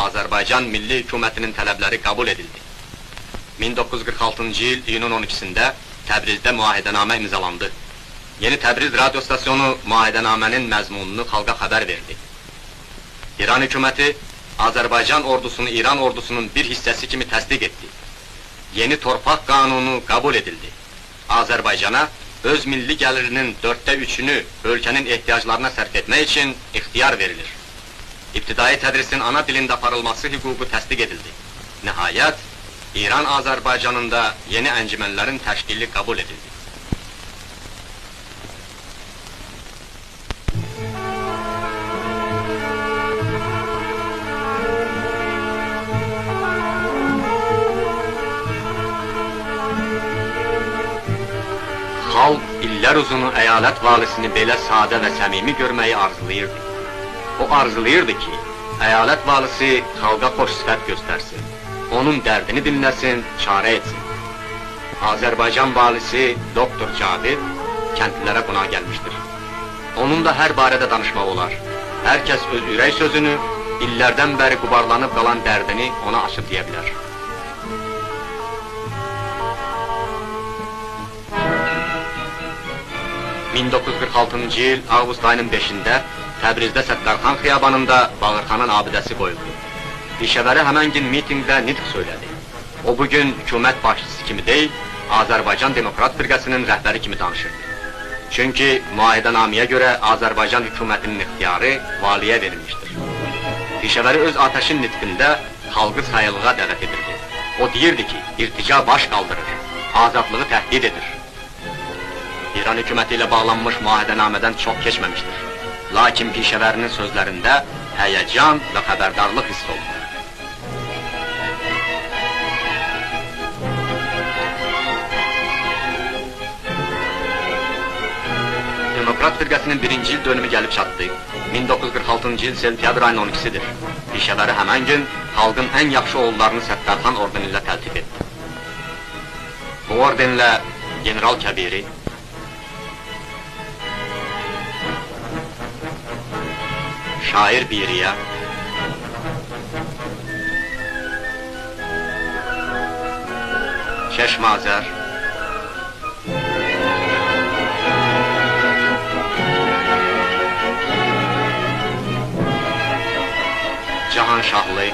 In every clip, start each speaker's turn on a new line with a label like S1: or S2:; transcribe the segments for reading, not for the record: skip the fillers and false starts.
S1: Azərbaycan Milli Hükümətinin tələbləri qəbul edildi. 1946-cı il iyunun 12-sində Təbrizdə müahidənamə imzalandı. Yeni Təbriz radio stasyonu müahidənamənin məzmununu xalqa xəbər verdi. İran hökuməti Azərbaycan ordusunu İran ordusunun bir hissəsi kimi təsdiq etdi. Yeni torpaq qanunu qəbul edildi. Azərbaycana öz milli gəlirinin 3/4-ünü ölkənin ehtiyaclarına sərf etmək üçün ixtiyar verilir. İbtidai tədrisin ana dilində aparılması hüququ təsdiq edildi. Nəhayət, İran Azərbaycanında yeni əncümənlərin təşkili qəbul edildi. Xalq illər uzunu əyalət valisini belə sadə və səmimi görməyi arzulayırdı. O arzulayırdı ki, əyalət valisi xalqa xoş sifət göstərsin, onun dərdini dinləsin, çarə etsin. Azərbaycan valisi Doktor Cavid kəndlilərə qonaq gəlmişdir. Onunla hər barədə danışmaq olar. Hər kəs öz ürək sözünü, illərdən bəri qubarlanıb qalan dərdini ona açıb deyə bilər. ...1946-cı il avqust ayının 5-də Təbrizdə Səttarxan xiyabanında Bağırxanın abidəsi qoyuldu. Pişəvəri həmən gün mitingdə nitq söylədi. O bugün hükümət başçısı kimi deyil, Azərbaycan Demokrat Firqəsinin rəhbəri kimi danışırdı. Çünki müahidənaməyə görə Azərbaycan hükümətinin ixtiyarı valiyə verilmişdir. Pişəvəri öz ateşin nitqində xalqı sayılığa dəvət edirdi. O deyirdi ki, irtica baş qaldırır, azadlığı təhdid edir. İran hüküməti ilə bağlanmış müahidənamədən çox keçməmişdir. Lakin pişəvərinin sözlərində həyəcan və xəbərdarlıq hiss olunur. Demokrat Firqəsinin 1-ci il dönümü gəlib çatdı. 1946-cı il sentyabr ayının 12-sidir. Pişəvəri həmən gün xalqın ən yaxşı oğullarını Səttarxan ordeni ilə təltif etdi. Bu ordenlə General Kəbiri, Şair Biriyə, Şeşmazər, Cahanşahlı,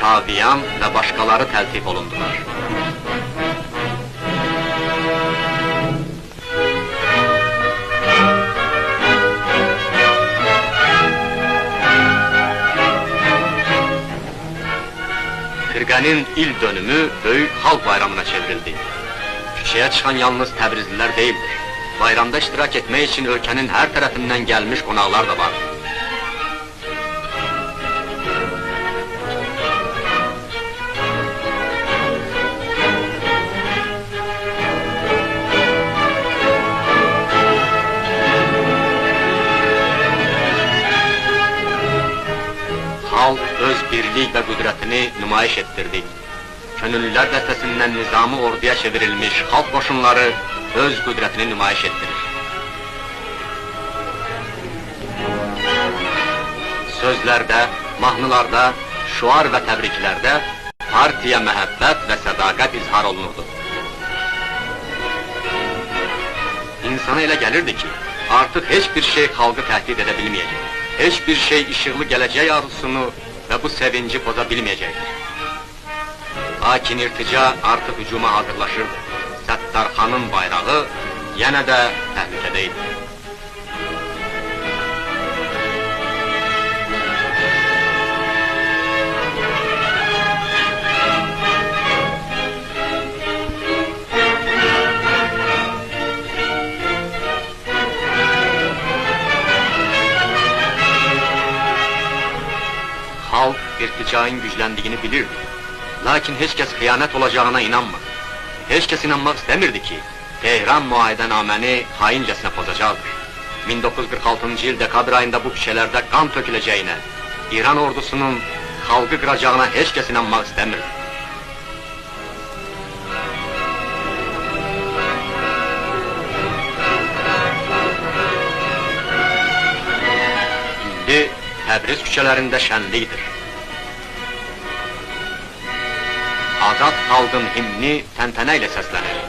S1: Kaviyan və başqaları təltif olundular. Firqənin il dönümü böyük xalq bayramına çevrildi. Küçəyə çıxan yalnız Təbrizlilər deyildir. Bayramda iştirak etmək üçün ölkənin hər tərəfindən gəlmiş qonaqlar da vardı. Xalq öz birlik və qüdrətini nümayiş etdirdi. Könüllülər dəstəsindən nizami orduya çevrilmiş xalq qoşunları öz qüdrətini nümayiş etdirir. Sözlərdə, mahnılarda, şuar və təbriklərdə partiya məhəbbət və sədaqət izhar olunurdu. İnsana elə gəlirdi ki, artıq heç bir şey xalqı təhdid edə bilməyəcək. Heç bir şey işıqlı gələcək arzusunu və bu sevinci poza bilməyəcəkdir. Lakin irtica artıq hücuma hazırlaşırdı. Səttarxanın bayrağı yenə də təhlükədə idi. Xalq irticaın gücləndiyini bilirdi. Lakin heç kəs xiyanət olacağına inanmır. Heç kəs inanmaq istəmirdi ki, Tehran müahidənaməni xaincəsinə pozacaqdır. 1946-cı il dekabr ayında bu küçələrdə qan töküləcəyinə, İran ordusunun xalqı qıracağına heç kəs inanmaq istəmirdi. Təbriz küçələrində şənlikdir. Azad xalqın himni təntənə ilə səslənir.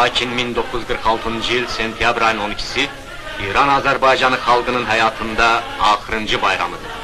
S1: Lakin 1946-cı il sentyabr ayının 12-si İran-Azərbaycanı xalqının həyatında axırıncı bayramıdır.